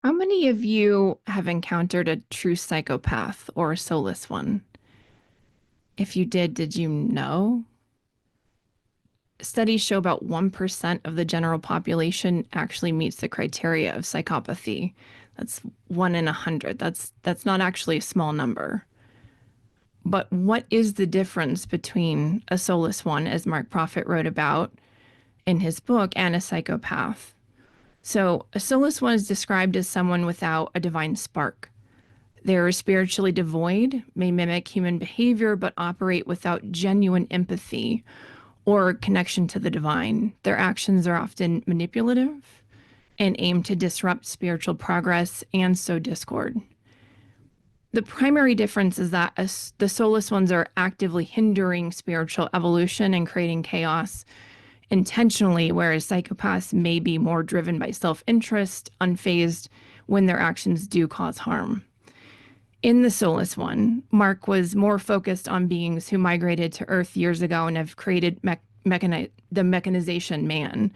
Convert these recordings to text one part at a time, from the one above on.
How many of you have encountered a true psychopath or a soulless one? If you did you know? Studies show about 1% of the general population actually meets the criteria of psychopathy. That's 1 in 100. That's not actually a small number. But what is the difference between a soulless one, as Mark Prophet wrote about in his book, and a psychopath? So, a soulless one is described as someone without a divine spark. They're spiritually devoid, may mimic human behavior, but operate without genuine empathy or connection to the divine. Their actions are often manipulative and aim to disrupt spiritual progress and sow discord. The primary difference is that the soulless ones are actively hindering spiritual evolution and creating chaos intentionally, whereas psychopaths may be more driven by self interest, unfazed when their actions do cause harm. In the Soulless one, Mark was more focused on beings who migrated to Earth years ago and have created the mechanization man.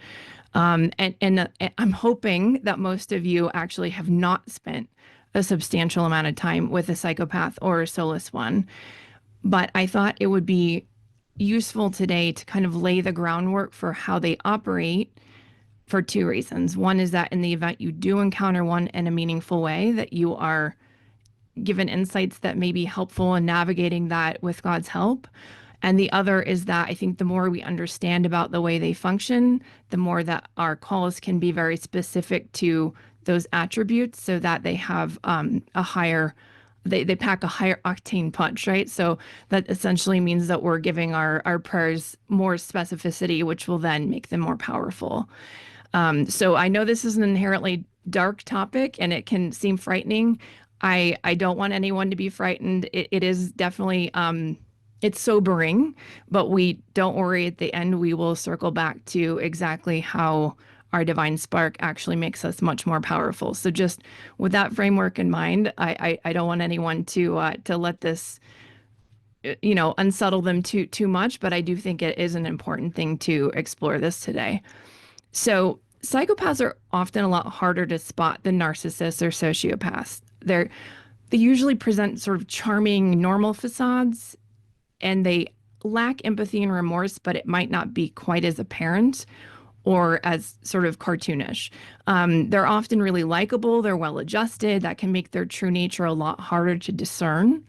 And I'm hoping that most of you actually have not spent a substantial amount of time with a psychopath or a soulless one. But I thought it would be useful today to kind of lay the groundwork for how they operate for two reasons. One is that in the event you do encounter one in a meaningful way, that you are given insights that may be helpful in navigating that with God's help. And the other is that I think the more we understand about the way they function, the more that our calls can be very specific to those attributes so that they have a higher, they pack a higher octane punch, right? So that essentially means that we're giving our prayers more specificity, which will then make them more powerful. So I know this is an inherently dark topic and it can seem frightening. I don't want anyone to be frightened. It is definitely it's sobering, but we don't worry. At the end, we will circle back to exactly how our divine spark actually makes us much more powerful. So just with that framework in mind, I don't want anyone to let this unsettle them too much. But I do think it is an important thing to explore this today. So psychopaths are often a lot harder to spot than narcissists or sociopaths. They usually present sort of charming, normal facades, and they lack empathy and remorse, but it might not be quite as apparent or as sort of cartoonish. They're often really likable, they're well adjusted. That can make their true nature a lot harder to discern.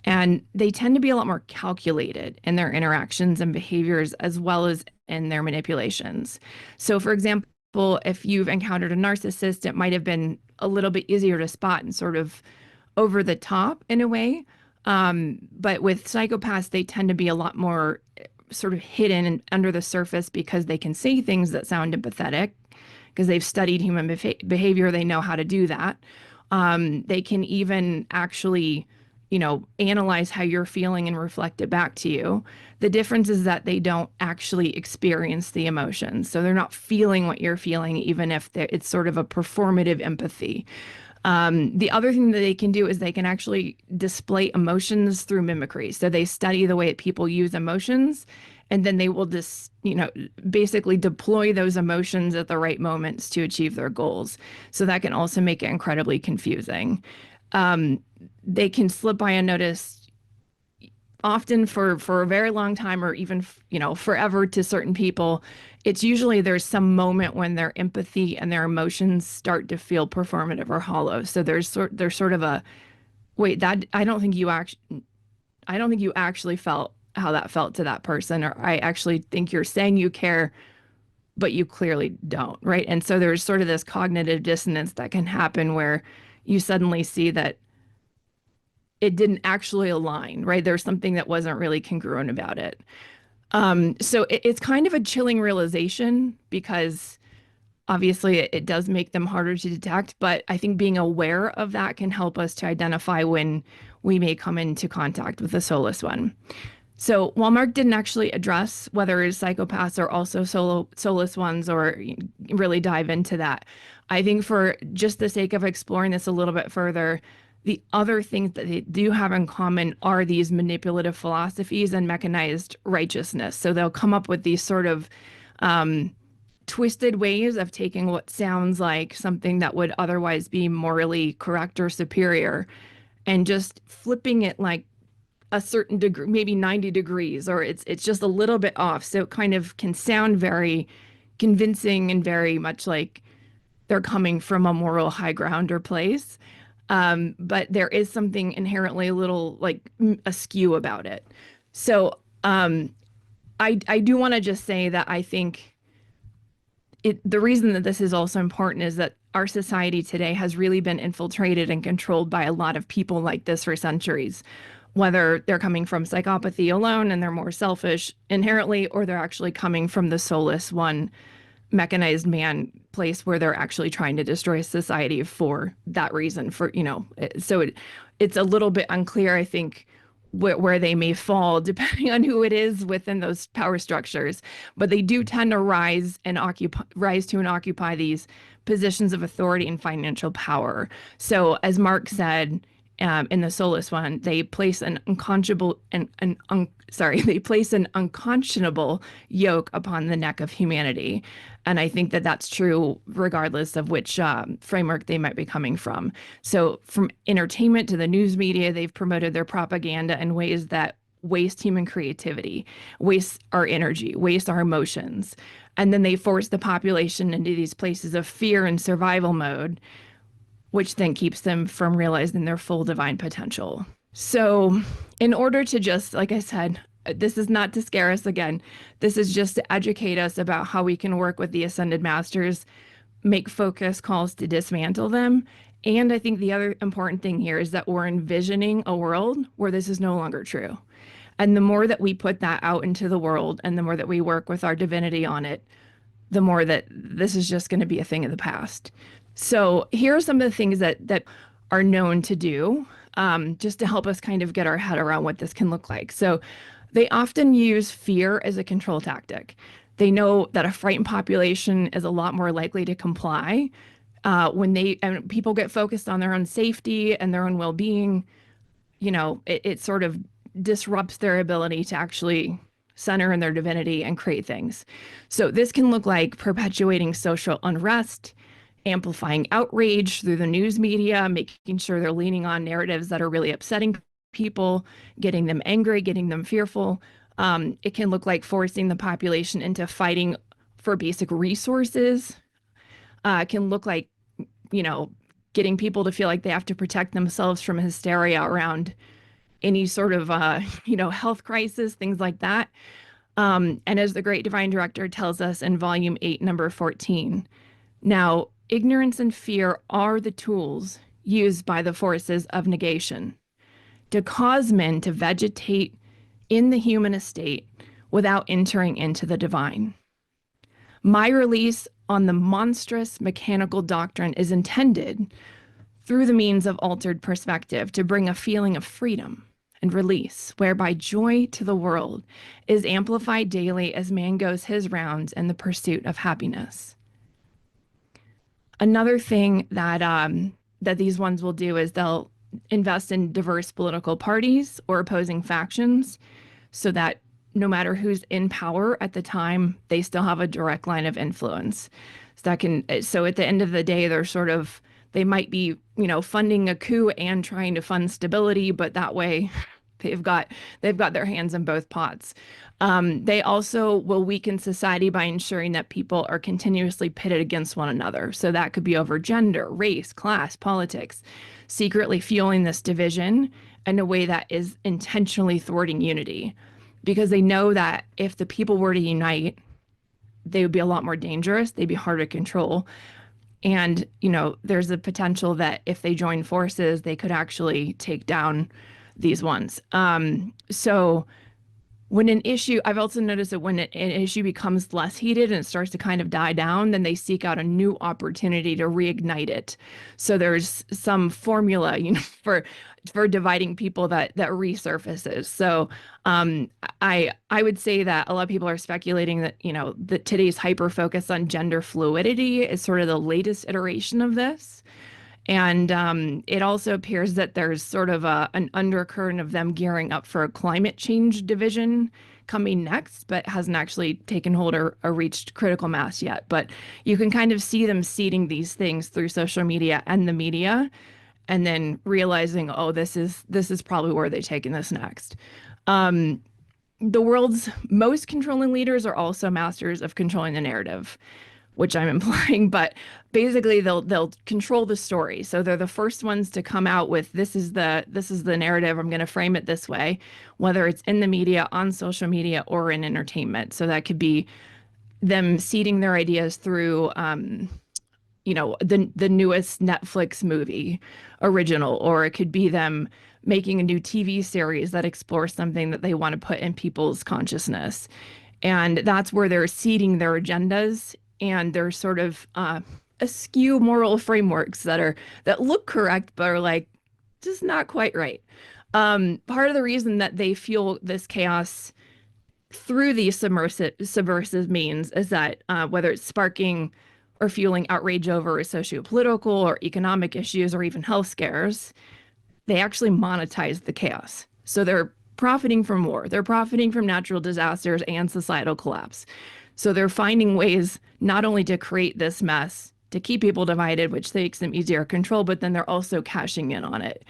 And they tend to be a lot more calculated in their interactions and behaviors, as well as in their manipulations. So, for example, if you've encountered a narcissist, it might have been a little bit easier to spot and sort of over the top in a way. But with psychopaths, they tend to be a lot more sort of hidden and under the surface because they can say things that sound empathetic because they've studied human behavior. They know how to do that. They can even actually, analyze how you're feeling and reflect it back to you. The difference is that they don't actually experience the emotions. So they're not feeling what you're feeling, even if it's sort of a performative empathy. The other thing that they can do is they can actually display emotions through mimicry. So they study the way that people use emotions, and then they will just, basically deploy those emotions at the right moments to achieve their goals. So that can also make it incredibly confusing. They can slip by unnoticed often for a very long time or even forever to certain people. It's usually there's some moment when their empathy and their emotions start to feel performative or hollow. So there's sort of a wait, that I don't think you actually felt how that felt to that person, or I actually think you're saying you care but you clearly don't, right? And so there's sort of this cognitive dissonance that can happen where you suddenly see that it didn't actually align, right? There's something that wasn't really congruent about it. So it's kind of a chilling realization because obviously it does make them harder to detect, but I think being aware of that can help us to identify when we may come into contact with a soulless one. So while Mark didn't actually address whether psychopaths are also soulless ones or really dive into that, I think for just the sake of exploring this a little bit further, the other things that they do have in common are these manipulative philosophies and mechanized righteousness. So they'll come up with these sort of twisted ways of taking what sounds like something that would otherwise be morally correct or superior and just flipping it like a certain degree, maybe 90 degrees, or it's just a little bit off. So it kind of can sound very convincing and very much like they're coming from a moral high ground or place. But there is something inherently a little like askew about it. So I do want to just say that I think the reason that this is also important is that our society today has really been infiltrated and controlled by a lot of people like this for centuries, whether they're coming from psychopathy alone and they're more selfish inherently, or they're actually coming from the soulless one mechanized man place where they're actually trying to destroy society for that reason. It's a little bit unclear, I think, where they may fall depending on who it is within those power structures, but they do tend to rise to and occupy these positions of authority and financial power. So as Mark said, in the Soulless one, they place they place an unconscionable yoke upon the neck of humanity. And I think that that's true regardless of which framework they might be coming from. So from entertainment to the news media, they've promoted their propaganda in ways that waste human creativity, waste our energy, waste our emotions. And then they force the population into these places of fear and survival mode, which then keeps them from realizing their full divine potential. So, in order to just, like I said, this is not to scare us again. This is just to educate us about how we can work with the ascended masters, make focus calls to dismantle them. And I think the other important thing here is that we're envisioning a world where this is no longer true. And the more that we put that out into the world and the more that we work with our divinity on it, the more that this is just going to be a thing of the past. So here are some of the things that are known to do, just to help us kind of get our head around what this can look like. So they often use fear as a control tactic. They know that a frightened population is a lot more likely to comply. And people get focused on their own safety and their own well-being, it sort of disrupts their ability to actually center in their divinity and create things. So this can look like perpetuating social unrest, amplifying outrage through the news media, making sure they're leaning on narratives that are really upsetting people, getting them angry, getting them fearful. It can look like forcing the population into fighting for basic resources. It can look like, you know, getting people to feel like they have to protect themselves from hysteria around any sort of, health crisis, things like that. And as the great divine director tells us in volume 8, number 14, now, ignorance and fear are the tools used by the forces of negation to cause men to vegetate in the human estate without entering into the divine. My release on the monstrous mechanical doctrine is intended, through the means of altered perspective, to bring a feeling of freedom and release, whereby joy to the world is amplified daily as man goes his rounds in the pursuit of happiness. Another thing that these ones will do is they'll invest in diverse political parties or opposing factions so that no matter who's in power at the time, they still have a direct line of influence. So at the end of the day, they might be, funding a coup and trying to fund stability, but that way they've got their hands in both pots. They also will weaken society by ensuring that people are continuously pitted against one another. So that could be over gender, race, class, politics, secretly fueling this division in a way that is intentionally thwarting unity. Because they know that if the people were to unite, they would be a lot more dangerous. They'd be harder to control. And, there's a potential that if they join forces, they could actually take down these ones. So when an issue, I've also noticed that when an issue becomes less heated and it starts to kind of die down, then they seek out a new opportunity to reignite it. So there's some formula, for dividing people that resurfaces. So I would say that a lot of people are speculating that, that today's hyper focus on gender fluidity is sort of the latest iteration of this. And it also appears that there's sort of an undercurrent of them gearing up for a climate change division coming next, but hasn't actually taken hold or reached critical mass yet. But you can kind of see them seeding these things through social media and the media, and then realizing, oh, this is probably where they're taking this next. The world's most controlling leaders are also masters of controlling the narrative, which I'm implying, but basically they'll control the story. So they're the first ones to come out with this is the narrative. I'm going to frame it this way, whether it's in the media, on social media, or in entertainment. So that could be them seeding their ideas through the newest Netflix movie original, or it could be them making a new TV series that explores something that they want to put in people's consciousness. And that's where they're seeding their agendas and their sort of askew moral frameworks that look correct but are like just not quite right. Part of the reason that they fuel this chaos through these subversive means is that whether it's sparking or fueling outrage over socio-political or economic issues or even health scares, they actually monetize the chaos. So they're profiting from war, they're profiting from natural disasters and societal collapse. So they're finding ways not only to create this mess, to keep people divided, which makes them easier to control, but then they're also cashing in on it.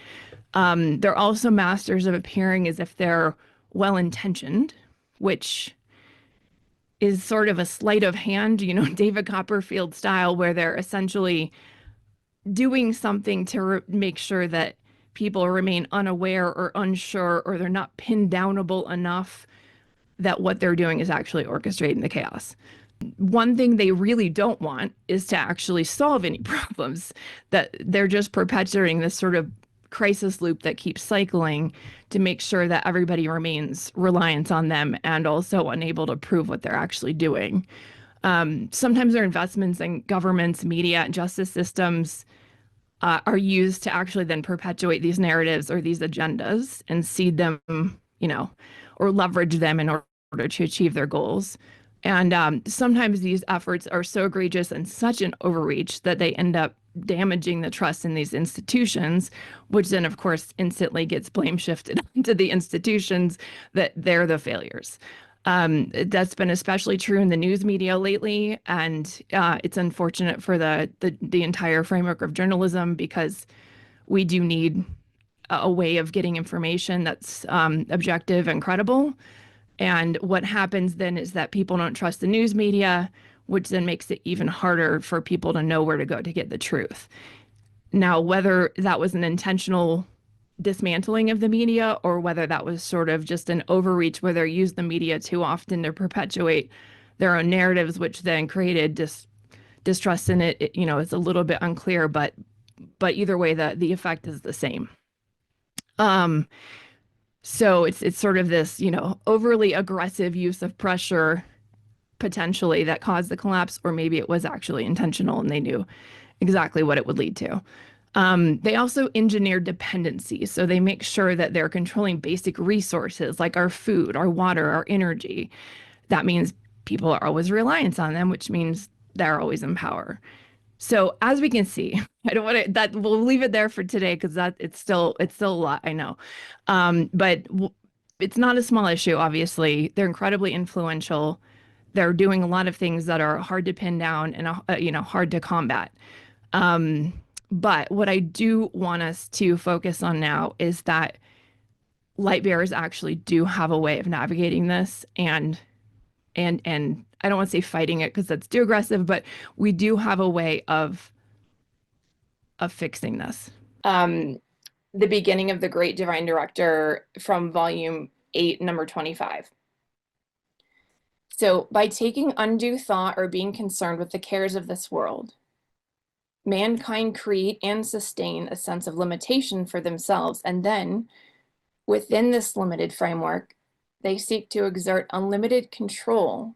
They're also masters of appearing as if they're well-intentioned, which is sort of a sleight of hand, David Copperfield style, where they're essentially doing something to make sure that people remain unaware or unsure, or they're not pinned downable enough that what they're doing is actually orchestrating the chaos. One thing they really don't want is to actually solve any problems, that they're just perpetuating this sort of crisis loop that keeps cycling to make sure that everybody remains reliant on them and also unable to prove what they're actually doing. Sometimes their investments in governments, media, and justice systems are used to actually then perpetuate these narratives or these agendas and seed them, or leverage them in order to achieve their goals. And sometimes these efforts are so egregious and such an overreach that they end up damaging the trust in these institutions, which then, of course, instantly gets blame shifted onto the institutions that they're the failures. That's been especially true in the news media lately, and it's unfortunate for the entire framework of journalism, because we do need a way of getting information that's objective and credible. And what happens then is that people don't trust the news media, which then makes it even harder for people to know where to go to get the truth. Now, whether that was an intentional dismantling of the media or whether that was sort of just an overreach where they used the media too often to perpetuate their own narratives, which then created distrust in it, it's a little bit unclear, but either way, the effect is the same. So it's sort of this, overly aggressive use of pressure potentially that caused the collapse, or maybe it was actually intentional and they knew exactly what it would lead to. They also engineer dependency. So they make sure that they're controlling basic resources like our food, our water, our energy. That means people are always reliant on them, which means they're always in power. So as we can see, I don't want to that we'll leave it there for today because that it's still a lot, I know. But it's not a small issue, obviously. They're incredibly influential. They're doing a lot of things that are hard to pin down and hard to combat. But what I do want us to focus on now is that light bearers actually do have a way of navigating this, and I don't want to say fighting it because that's too aggressive, but we do have a way of fixing this. The beginning of the Great Divine Director from volume 8, number 25. So, by taking undue thought or being concerned with the cares of this world, mankind create and sustain a sense of limitation for themselves, and then, within this limited framework, they seek to exert unlimited control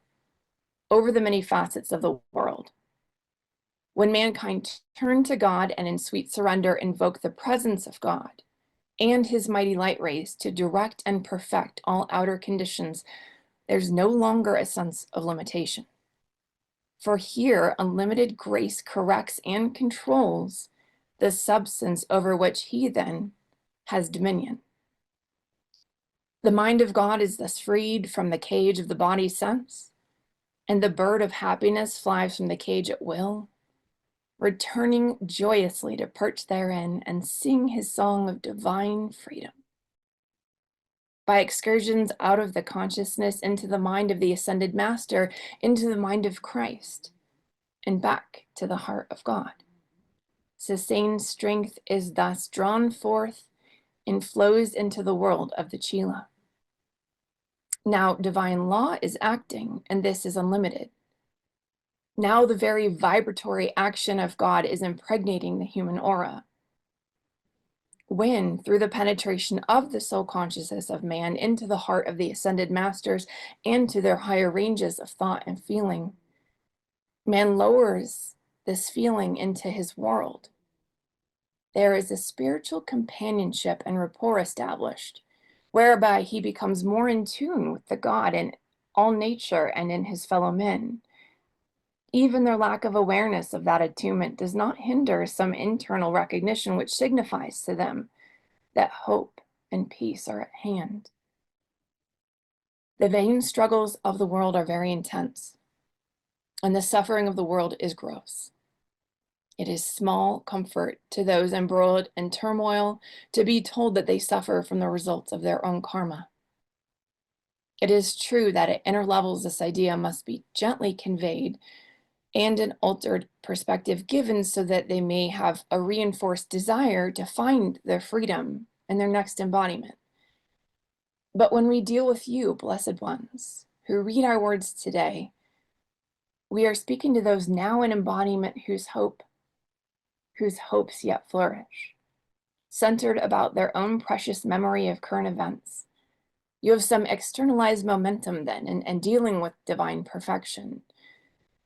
over the many facets of the world. When mankind turn to God and in sweet surrender invoke the presence of God and his mighty light rays to direct and perfect all outer conditions, there's no longer a sense of limitation. For here, unlimited grace corrects and controls the substance over which he then has dominion. The mind of God is thus freed from the cage of the body's sense, and the bird of happiness flies from the cage at will, returning joyously to perch therein and sing his song of divine freedom. By excursions out of the consciousness into the mind of the ascended master, into the mind of Christ, and back to the heart of God. Sustained strength is thus drawn forth and flows into the world of the Chela. Now divine law is acting, and this is unlimited. Now the very vibratory action of God is impregnating the human aura. When, through the penetration of the soul consciousness of man into the heart of the ascended masters and to their higher ranges of thought and feeling, man lowers this feeling into his world. There is a spiritual companionship and rapport established, whereby he becomes more in tune with the God in all nature and in his fellow men. Even their lack of awareness of that attunement does not hinder some internal recognition which signifies to them that hope and peace are at hand. The vain struggles of the world are very intense, and the suffering of the world is gross. It is small comfort to those embroiled in turmoil to be told that they suffer from the results of their own karma. It is true that at inner levels this idea must be gently conveyed and an altered perspective given so that they may have a reinforced desire to find their freedom in their next embodiment. But when we deal with you, blessed ones, who read our words today, we are speaking to those now in embodiment whose hopes yet flourish, centered about their own precious memory of current events. You have some externalized momentum then in dealing with divine perfection.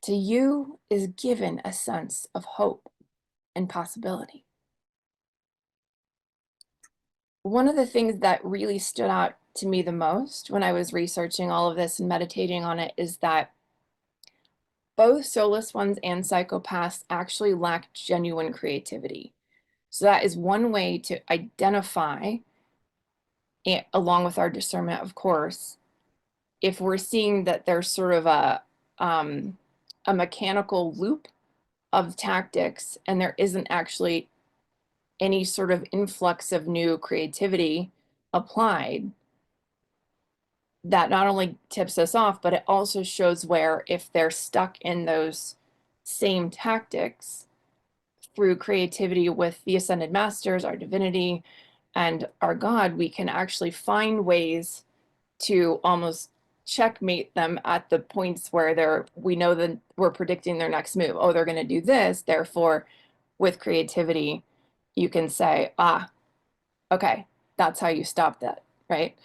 To you is given a sense of hope and possibility. One of the things that really stood out to me the most when I was researching all of this and meditating on it is that both soulless ones and psychopaths actually lack genuine creativity. So that is one way to identify, along with our discernment, of course, if we're seeing that there's sort of a mechanical loop of tactics and there isn't actually any sort of influx of new creativity applied, that not only tips us off, but it also shows where if they're stuck in those same tactics through creativity with the ascended masters, our divinity, and our God, we can actually find ways to almost checkmate them at the points where we know that we're predicting their next move. Oh, they're going to do this. Therefore, with creativity, you can say, okay, that's how you stop that, right?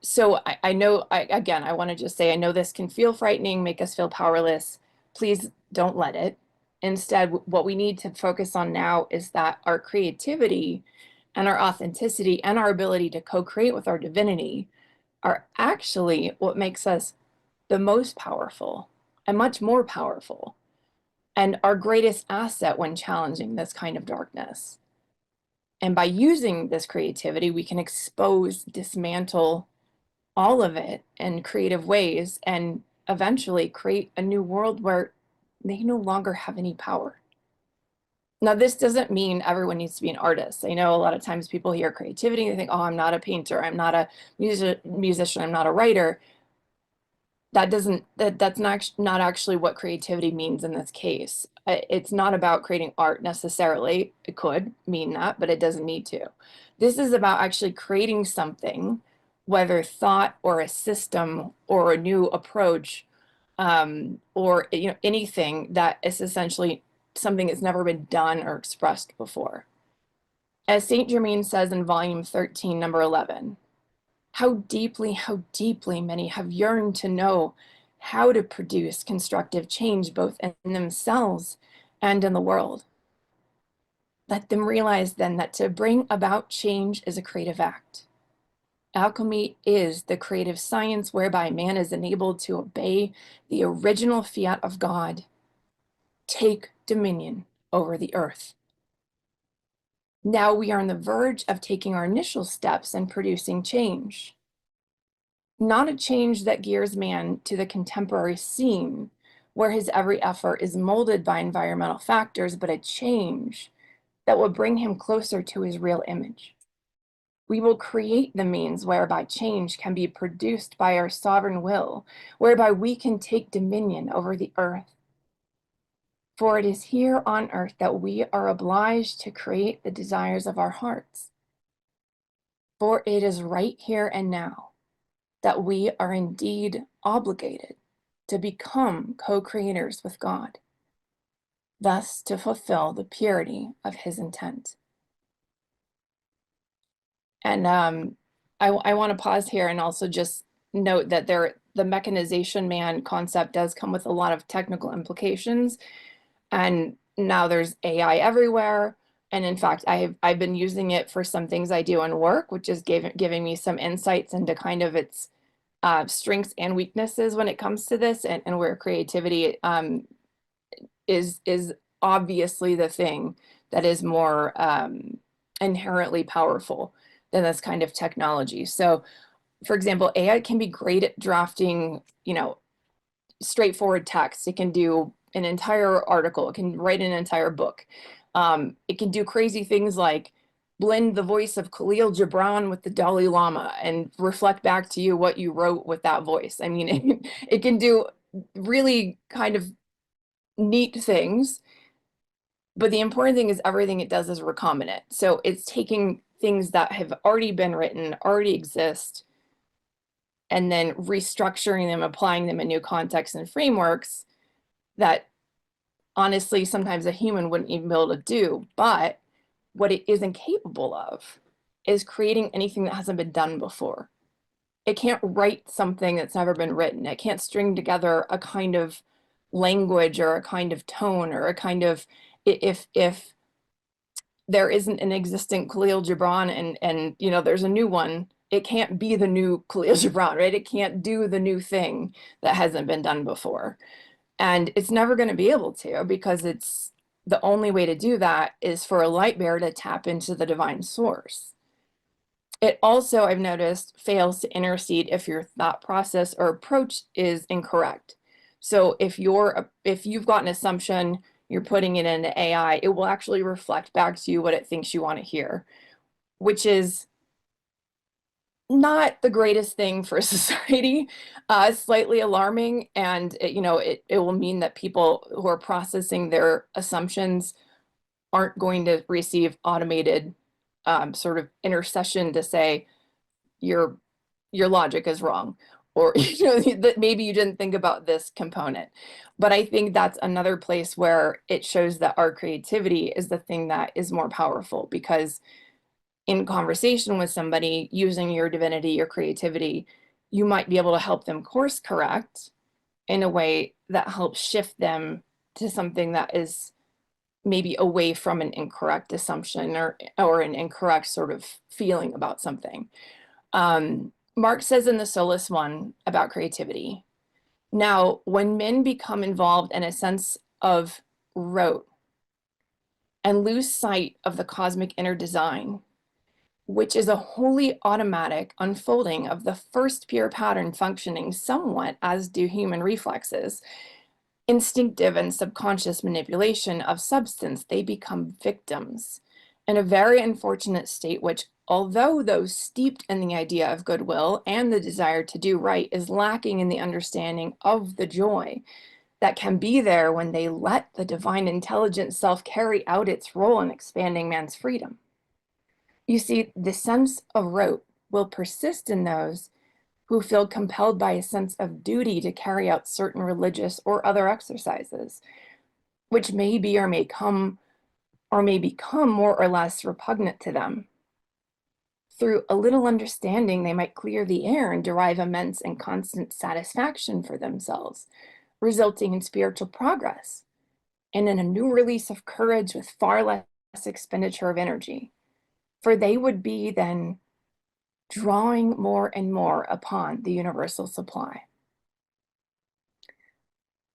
So I know, again, I want to just say, I know this can feel frightening, make us feel powerless. Please don't let it. Instead, what we need to focus on now is that our creativity and our authenticity and our ability to co-create with our divinity are actually what makes us the most powerful and much more powerful and our greatest asset when challenging this kind of darkness. And by using this creativity, we can expose, dismantle all of it in creative ways and eventually create a new world where they no longer have any power. Now, this doesn't mean everyone needs to be an artist. I know a lot of times people hear creativity, they think, oh, I'm not a painter, I'm not a musician, I'm not a writer. That's not actually what creativity means in this case. It's not about creating art necessarily. It could mean that, but it doesn't need to. This is about actually creating something, whether thought or a system or a new approach, or anything that is essentially something that's never been done or expressed before. As Saint Germain says in volume 13, number 11, how deeply many have yearned to know how to produce constructive change both in themselves and in the world. Let them realize then that to bring about change is a creative act. Alchemy is the creative science whereby man is enabled to obey the original fiat of God, take dominion over the earth. Now we are on the verge of taking our initial steps and producing change. Not a change that gears man to the contemporary scene, where his every effort is molded by environmental factors, but a change that will bring him closer to his real image. We will create the means whereby change can be produced by our sovereign will, whereby we can take dominion over the earth. For it is here on earth that we are obliged to create the desires of our hearts. For it is right here and now that we are indeed obligated to become co-creators with God, thus to fulfill the purity of his intent. And I want to pause here and also just note that the mechanization man concept does come with a lot of technical implications. And now there's AI everywhere. And in fact, I've been using it for some things I do in work, which is giving me some insights into kind of its strengths and weaknesses when it comes to this, and where creativity is obviously the thing that is more inherently powerful than this kind of technology. So, for example, AI can be great at drafting, straightforward text. It can do an entire article. It can write an entire book. It can do crazy things like blend the voice of Khalil Gibran with the Dalai Lama and reflect back to you what you wrote with that voice. I mean, it can do really kind of neat things, but the important thing is everything it does is recombinant. So it's taking things that have already been written, already exist, and then restructuring them, applying them in new contexts and frameworks that honestly sometimes a human wouldn't even be able to do. But what it isn't capable of is creating anything that hasn't been done before. It can't write something that's never been written. It can't string together a kind of language or a kind of tone or a kind of, if there isn't an existing Khalil Gibran and there's a new one, it can't be the new Khalil Gibran, right? It can't do the new thing that hasn't been done before. And it's never going to be able to, because it's the only way to do that is for a light bearer to tap into the divine source. It also, I've noticed, fails to intercede if your thought process or approach is incorrect. So if you've got an assumption, you're putting it into AI, it will actually reflect back to you what it thinks you want to hear, which is not the greatest thing for society, slightly alarming. And it will mean that people who are processing their assumptions aren't going to receive automated sort of intercession to say your logic is wrong, or that maybe you didn't think about this component. But I think that's another place where it shows that our creativity is the thing that is more powerful, because in conversation with somebody using your divinity, your creativity, you might be able to help them course correct in a way that helps shift them to something that is maybe away from an incorrect assumption or an incorrect sort of feeling about something. Mark says in the Soulless one about creativity, now, when men become involved in a sense of rote and lose sight of the cosmic inner design, which is a wholly automatic unfolding of the first pure pattern functioning somewhat as do human reflexes, instinctive and subconscious manipulation of substance, they become victims in a very unfortunate state, which, although those steeped in the idea of goodwill and the desire to do right, is lacking in the understanding of the joy that can be there when they let the divine intelligent self carry out its role in expanding man's freedom. You see, the sense of rote will persist in those who feel compelled by a sense of duty to carry out certain religious or other exercises, which may be or may become more or less repugnant to them. Through a little understanding, they might clear the air and derive immense and constant satisfaction for themselves, resulting in spiritual progress and in a new release of courage with far less expenditure of energy. For they would be then drawing more and more upon the universal supply.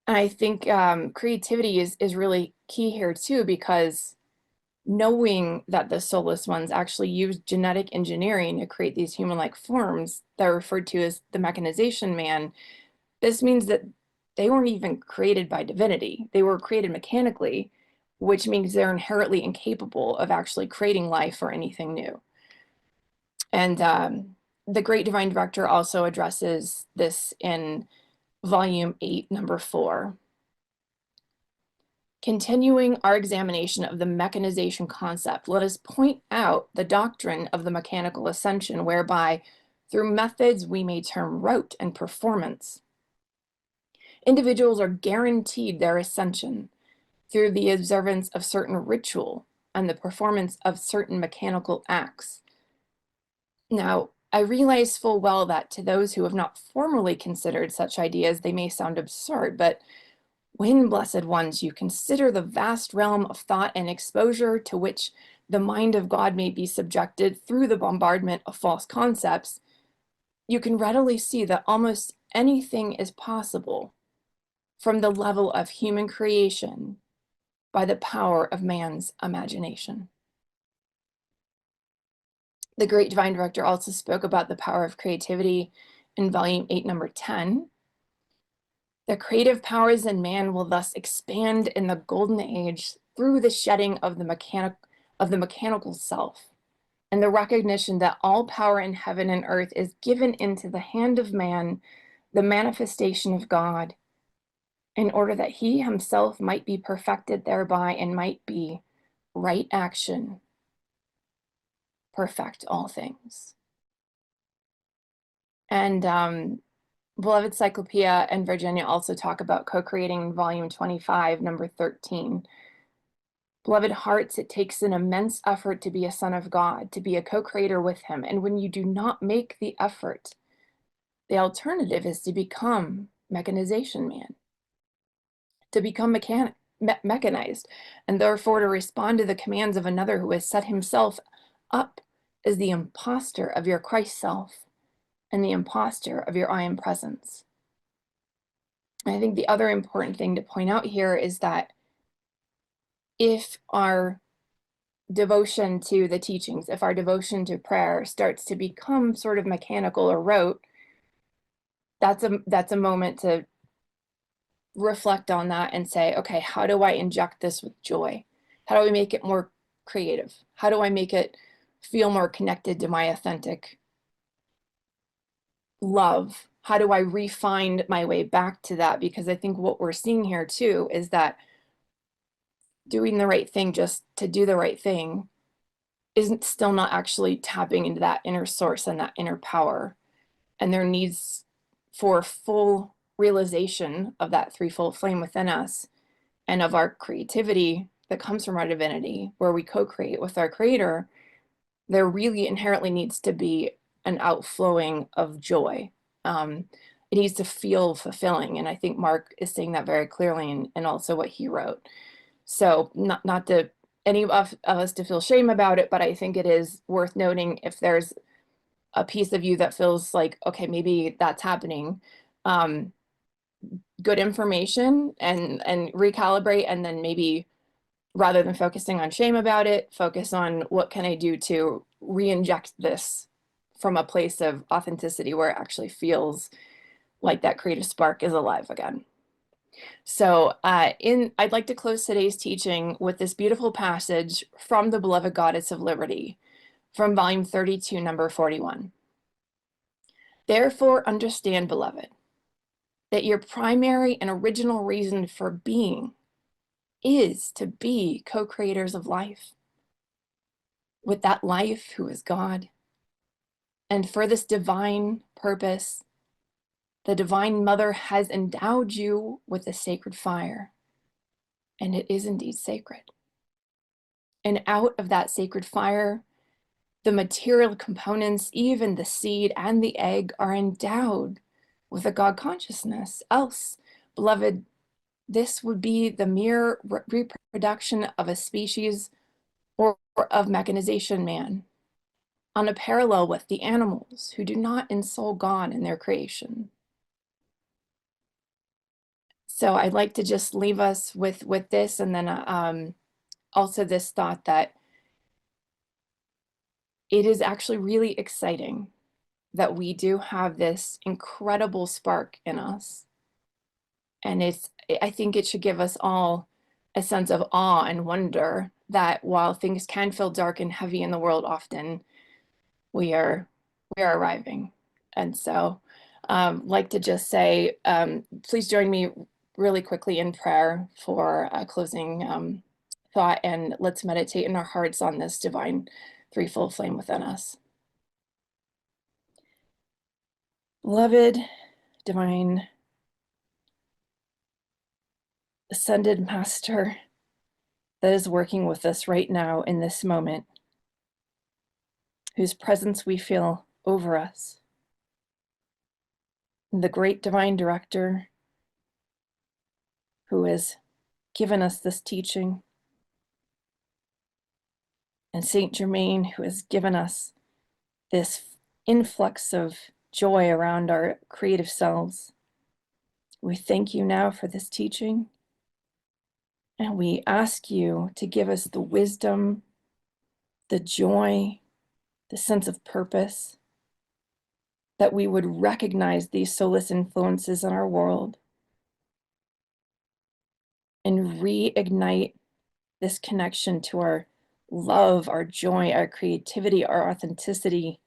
And I think creativity is really key here too, because knowing that the soulless ones actually used genetic engineering to create these human-like forms that are referred to as the mechanization man, this means that they weren't even created by divinity. They were created mechanically, which means they're inherently incapable of actually creating life or anything new. And the Great Divine Director also addresses this in Volume 8, Number 4. Continuing our examination of the mechanization concept, let us point out the doctrine of the mechanical ascension, whereby, through methods we may term rote and performance, individuals are guaranteed their ascension through the observance of certain ritual and the performance of certain mechanical acts. Now, I realize full well that to those who have not formally considered such ideas, they may sound absurd, but when, blessed ones, you consider the vast realm of thought and exposure to which the mind of God may be subjected through the bombardment of false concepts, you can readily see that almost anything is possible from the level of human creation by the power of man's imagination. The Great Divine Director also spoke about the power of creativity in Volume 8, Number 10. The creative powers in man will thus expand in the golden age through the shedding of the mechanical self and the recognition that all power in heaven and earth is given into the hand of man, the manifestation of God, in order that he himself might be perfected thereby and might be right action, perfect all things. And Beloved Cyclopeia and Virginia also talk about co-creating in Volume 25, Number 13. Beloved hearts, it takes an immense effort to be a son of God, to be a co-creator with him. And when you do not make the effort, the alternative is to become mechanization man, to become mechanized, and therefore to respond to the commands of another who has set himself up as the imposter of your Christ self and the imposter of your I am presence. I think the other important thing to point out here is that if our devotion to the teachings, if our devotion to prayer starts to become sort of mechanical or rote, that's a moment to reflect on that and say, okay, how do I inject this with joy? How do I make it more creative? How do I make it feel more connected to my authentic love? How do I refine my way back to that? Because I think what we're seeing here too is that doing the right thing just to do the right thing isn't still not actually tapping into that inner source and that inner power. And there needs for full realization of that threefold flame within us and of our creativity that comes from our divinity, where we co-create with our creator, there really inherently needs to be an outflowing of joy. It needs to feel fulfilling. And I think Mark is saying that very clearly and also what he wrote. So not to any of us to feel shame about it, but I think it is worth noting if there's a piece of you that feels like, okay, maybe that's happening. Good information and recalibrate, and then maybe rather than focusing on shame about it, focus on what can I do to re-inject this from a place of authenticity where it actually feels like that creative spark is alive again. So I'd like to close today's teaching with this beautiful passage from the Beloved Goddess of Liberty, from Volume 32, Number 41. Therefore understand, beloved, that your primary and original reason for being is to be co-creators of life, with that life who is God. And for this divine purpose, the Divine Mother has endowed you with a sacred fire, and it is indeed sacred. And out of that sacred fire, the material components, even the seed and the egg, are endowed with a God consciousness. Else, beloved, this would be the mere reproduction of a species or of mechanization man, on a parallel with the animals who do not ensoul God in their creation. So I'd like to just leave us with this, and then also this thought that it is actually really exciting that we do have this incredible spark in us. And I think it should give us all a sense of awe and wonder that while things can feel dark and heavy in the world often, we are arriving. And so like to just say, please join me really quickly in prayer for a closing thought, and let's meditate in our hearts on this divine threefold flame within us. Beloved, divine, ascended master that is working with us right now in this moment, whose presence we feel over us, the great divine director who has given us this teaching, and Saint Germain who has given us this influx of joy around our creative selves. We thank you now for this teaching, and we ask you to give us the wisdom, the joy, the sense of purpose, that we would recognize these soulless influences in our world and reignite this connection to our love, our joy, our creativity, our authenticity,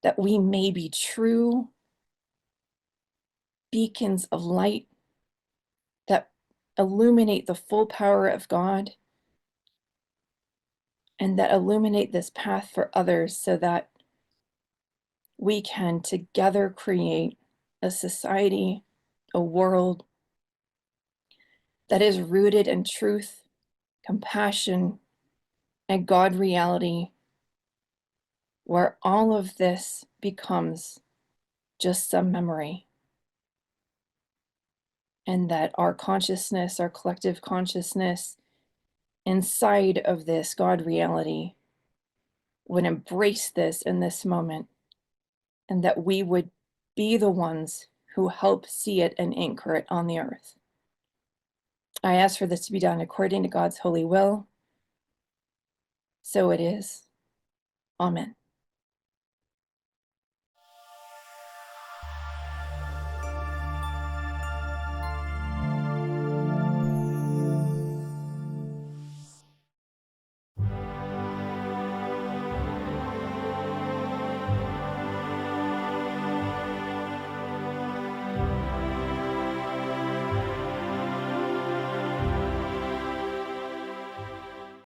that we may be true beacons of light that illuminate the full power of God, and that illuminate this path for others so that we can together create a society, a world that is rooted in truth, compassion, and God reality, where all of this becomes just some memory. And that our consciousness, our collective consciousness inside of this God reality would embrace this in this moment, and that we would be the ones who help see it and anchor it on the earth. I ask for this to be done according to God's holy will. So it is. Amen.